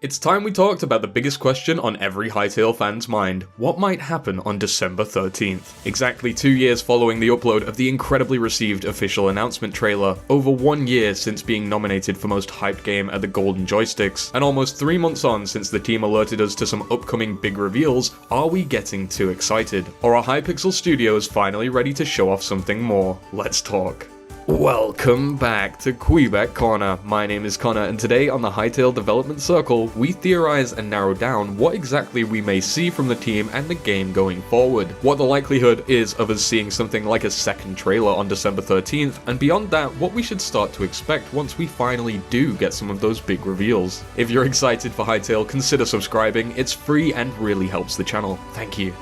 It's time we talked about the biggest question on every Hytale fan's mind. What might happen on December 13th? Exactly 2 years following the upload of the incredibly received official announcement trailer, over 1 year since being nominated for most hyped game at the Golden Joysticks, and almost 3 months on since the team alerted us to some upcoming big reveals, are we getting too excited? Or are Hypixel Studios finally ready to show off something more? Let's talk. Welcome back to Kweebec Corner. My name is Connor, and today on the Hytale Development Circle, we theorize and narrow down what exactly we may see from the team and the game going forward, what the likelihood is of us seeing something like a second trailer on December 13th, and beyond that, what we should start to expect once we finally do get some of those big reveals. If you're excited for Hytale, consider subscribing. It's free and really helps the channel. Thank you.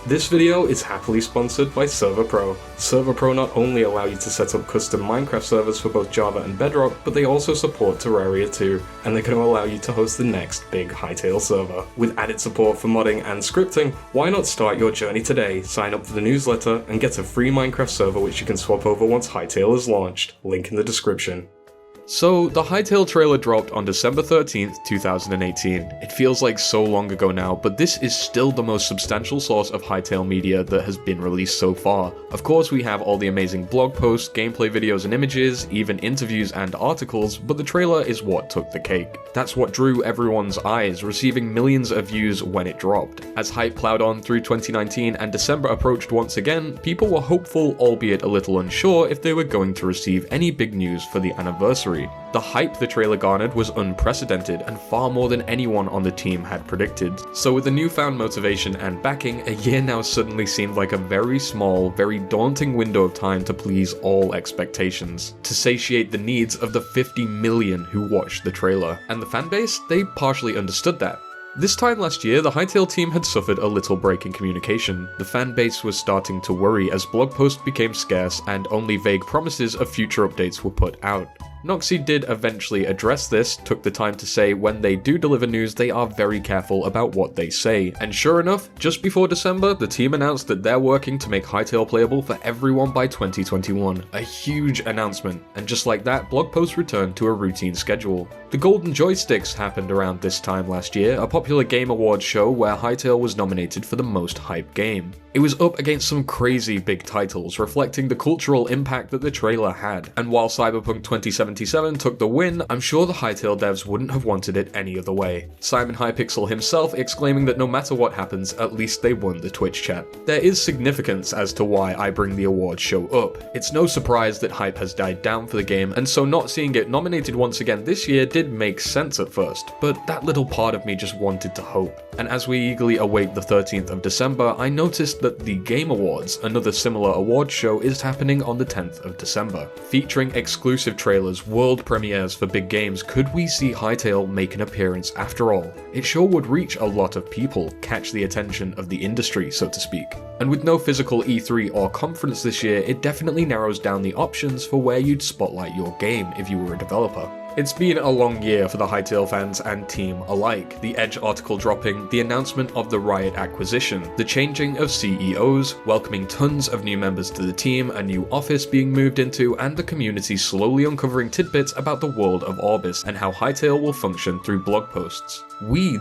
This video is happily sponsored by ServerPro. ServerPro not only allow you to set up custom Minecraft servers for both Java and Bedrock, but they also support Terraria too, and they're going to allow you to host the next big Hytale server. With added support for modding and scripting, why not start your journey today, sign up for the newsletter, and get a free Minecraft server which you can swap over once Hytale is launched. Link in the description. So, the Hytale trailer dropped on December 13th, 2018. It feels like so long ago now, but this is still the most substantial source of Hytale media that has been released so far. Of course, we have all the amazing blog posts, gameplay videos and images, even interviews and articles, but the trailer is what took the cake. That's what drew everyone's eyes, receiving millions of views when it dropped. As hype plowed on through 2019 and December approached once again, people were hopeful, albeit a little unsure, if they were going to receive any big news for the anniversary. The hype the trailer garnered was unprecedented and far more than anyone on the team had predicted. So with the newfound motivation and backing, a year now suddenly seemed like a very small, very daunting window of time to please all expectations, to satiate the needs of the 50 million who watched the trailer. And the fanbase, they partially understood that. This time last year, the Hytale team had suffered a little break in communication. The fanbase was starting to worry as blog posts became scarce and only vague promises of future updates were put out. Noxy did eventually address this, took the time to say when they do deliver news they are very careful about what they say, and sure enough, just before December, the team announced that they're working to make Hytale playable for everyone by 2021. A huge announcement, and just like that, blog posts returned to a routine schedule. The Golden Joysticks happened around this time last year, a popular game awards show where Hytale was nominated for the most hyped game. It was up against some crazy big titles, reflecting the cultural impact that the trailer had, and while Cyberpunk 2077 took the win, I'm sure the Hytale devs wouldn't have wanted it any other way. Simon Hypixel himself exclaiming that no matter what happens, at least they won the Twitch chat. There is significance as to why I bring the awards show up. It's no surprise that hype has died down for the game, and so not seeing it nominated once again this year did make sense at first, but that little part of me just wanted to hope. And as we eagerly await the 13th of December, I noticed that the Game Awards, another similar awards show, is happening on the 10th of December. Featuring exclusive trailers, world premieres for big games, could we see Hytale make an appearance after all? It sure would reach a lot of people, catch the attention of the industry, so to speak. And with no physical E3 or conference this year, it definitely narrows down the options for where you'd spotlight your game if you were a developer. It's been a long year for the Hytale fans and team alike. The Edge article dropping, the announcement of the Riot acquisition, the changing of CEOs, welcoming tons of new members to the team, a new office being moved into, and the community slowly uncovering tidbits about the world of Orbis and how Hytale will function through blog posts.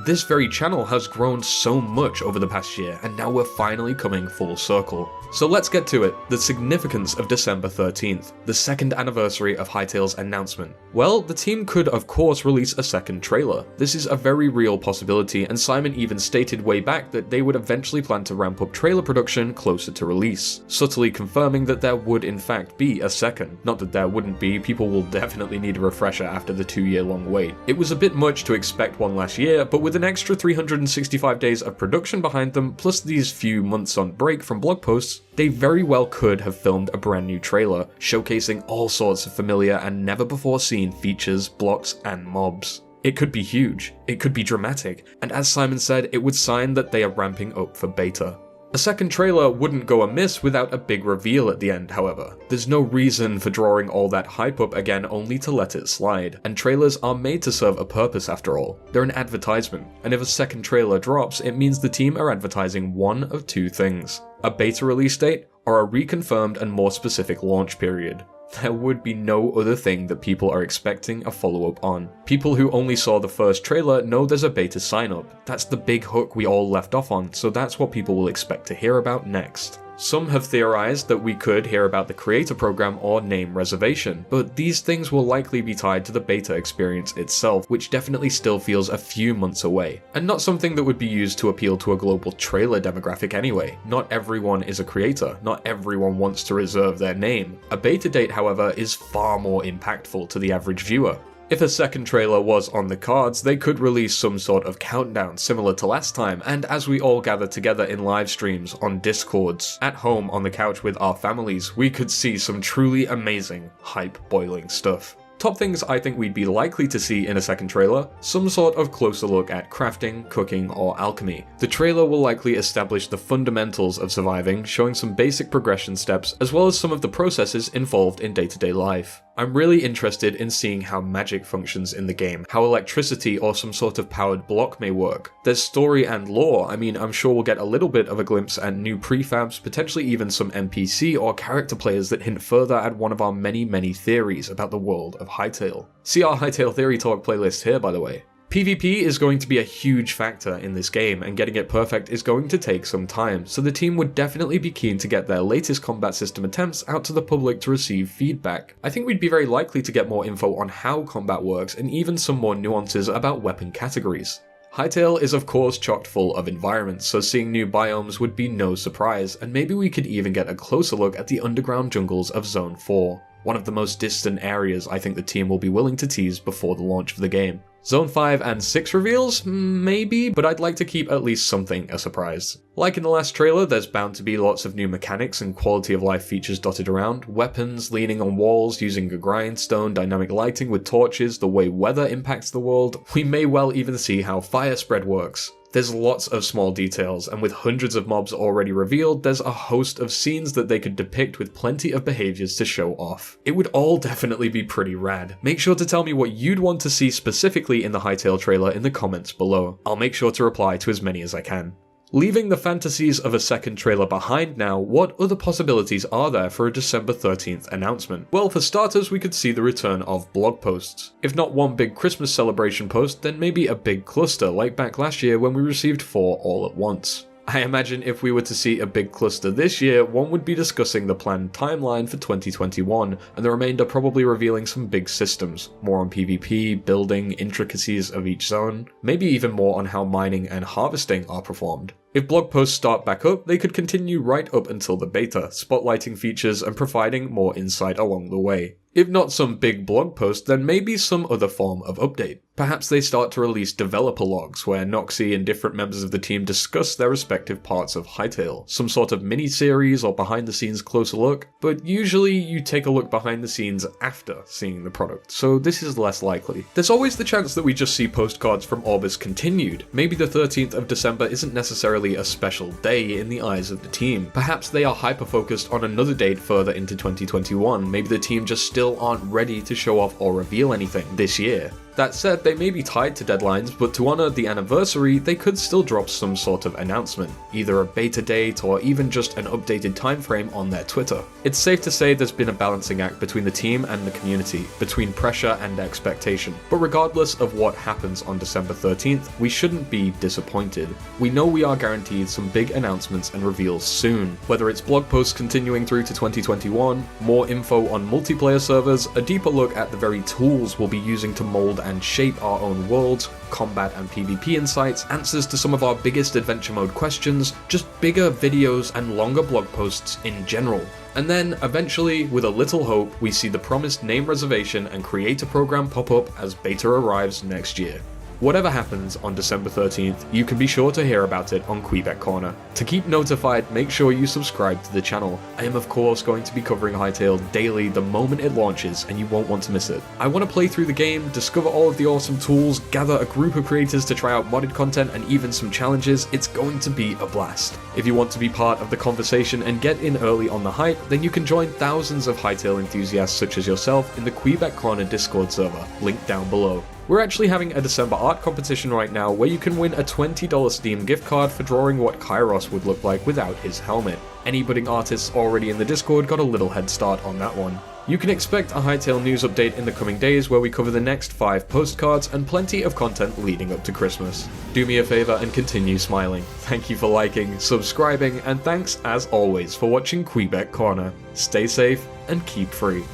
This very channel, has grown so much over the past year, and now we're finally coming full circle. So let's get to it. The significance of December 13th, the second anniversary of Hytale's announcement. Well, the team could of course release a second trailer. This is a very real possibility, and Simon even stated way back that they would eventually plan to ramp up trailer production closer to release, subtly confirming that there would in fact be a second. Not that there wouldn't be, people will definitely need a refresher after the 2-year-long wait. It was a bit much to expect one last year, but with an extra 365 days of production behind them, plus these few months on break from blog posts, they very well could have filmed a brand new trailer, showcasing all sorts of familiar and never before seen features, blocks, and mobs. It could be huge, it could be dramatic, and as Simon said, it would sign that they are ramping up for beta. A second trailer wouldn't go amiss without a big reveal at the end, however. There's no reason for drawing all that hype up again only to let it slide, and trailers are made to serve a purpose after all. They're an advertisement, and if a second trailer drops, it means the team are advertising one of two things: a beta release date or a reconfirmed and more specific launch period. there would be no other thing that people are expecting a follow-up on. People who only saw the first trailer know there's a beta sign-up. That's the big hook we all left off on, so that's what people will expect to hear about next. Some have theorized that we could hear about the creator program or name reservation, but these things will likely be tied to the beta experience itself, which definitely still feels a few months away, and not something that would be used to appeal to a global trailer demographic anyway. Not everyone is a creator, not everyone wants to reserve their name. A beta date, however, is far more impactful to the average viewer. If a second trailer was on the cards, they could release some sort of countdown similar to last time, and as we all gather together in live streams, on Discords, at home on the couch with our families, we could see some truly amazing, hype-boiling stuff. Top things I think we'd be likely to see in a second trailer: some sort of closer look at crafting, cooking, or alchemy. The trailer will likely establish the fundamentals of surviving, showing some basic progression steps, as well as some of the processes involved in day-to-day life. I'm really interested in seeing how magic functions in the game, how electricity or some sort of powered block may work. There's story and lore. I mean, I'm sure we'll get a little bit of a glimpse at new prefabs, potentially even some NPC or character players that hint further at one of our many theories about the world of Hytale. See our Hytale Theory Talk playlist here, by the way. PvP is going to be a huge factor in this game, and getting it perfect is going to take some time, so the team would definitely be keen to get their latest combat system attempts out to the public to receive feedback. I think we'd be very likely to get more info on how combat works and even some more nuances about weapon categories. Hytale is of course chock full of environments, so seeing new biomes would be no surprise, and maybe we could even get a closer look at the underground jungles of Zone 4. One of the most distant areas I think the team will be willing to tease before the launch of the game. Zone 5 and 6 reveals? Maybe, but I'd like to keep at least something a surprise. Like in the last trailer, there's bound to be lots of new mechanics and quality of life features dotted around, weapons, leaning on walls, using a grindstone, dynamic lighting with torches, the way weather impacts the world. We may well even see how fire spread works. There's lots of small details, and with hundreds of mobs already revealed, there's a host of scenes that they could depict with plenty of behaviors to show off. It would all definitely be pretty rad. Make sure to tell me what you'd want to see specifically in the Hytale trailer in the comments below. I'll make sure to reply to as many as I can. Leaving the fantasies of a second trailer behind now, what other possibilities are there for a December 13th announcement? Well, for starters, we could see the return of blog posts. If not one big Christmas celebration post, then maybe a big cluster like back last year when we received 4 all at once. I imagine if we were to see a big cluster this year, one would be discussing the planned timeline for 2021, and the remainder probably revealing some big systems, more on PvP, building, intricacies of each zone, maybe even more on how mining and harvesting are performed. If blog posts start back up, they could continue right up until the beta, spotlighting features and providing more insight along the way. If not some big blog post, then maybe some other form of update. Perhaps they start to release developer logs where Noxy and different members of the team discuss their respective parts of Hytale, some sort of mini-series or behind-the-scenes closer look, but usually you take a look behind the scenes after seeing the product, so this is less likely. There's always the chance that we just see postcards from Orbis continued. Maybe the 13th of December isn't necessarily a special day in the eyes of the team. Perhaps they are hyper-focused on another date further into 2021, maybe the team just still aren't ready to show off or reveal anything this year. That said, they may be tied to deadlines, but to honour the anniversary, they could still drop some sort of announcement, either a beta date or even just an updated timeframe on their Twitter. It's safe to say there's been a balancing act between the team and the community, between pressure and expectation. But regardless of what happens on December 13th, we shouldn't be disappointed. We know we are guaranteed some big announcements and reveals soon, whether it's blog posts continuing through to 2021, more info on multiplayer servers, a deeper look at the very tools we'll be using to mold and shape our own worlds, combat and PvP insights, answers to some of our biggest adventure mode questions, just bigger videos and longer blog posts in general. And then, eventually, with a little hope, we see the promised name reservation and creator program pop up as beta arrives next year. Whatever happens on December 13th, you can be sure to hear about it on Kweebec Corner. To keep notified, make sure you subscribe to the channel. I am of course going to be covering Hytale daily the moment it launches, and you won't want to miss it. I want to play through the game, discover all of the awesome tools, gather a group of creators to try out modded content and even some challenges. It's going to be a blast. If you want to be part of the conversation and get in early on the hype, then you can join thousands of Hytale enthusiasts such as yourself in the Kweebec Corner Discord server, linked down below. We're actually having a December art competition right now where you can win a $20 Steam gift card for drawing what Kairos would look like without his helmet. Any budding artists already in the Discord got a little head start on that one. You can expect a Hytale news update in the coming days where we cover the next 5 postcards and plenty of content leading up to Christmas. Do me a favour and continue smiling. Thank you for liking, subscribing, and thanks as always for watching Kweebec Corner. Stay safe and keep free.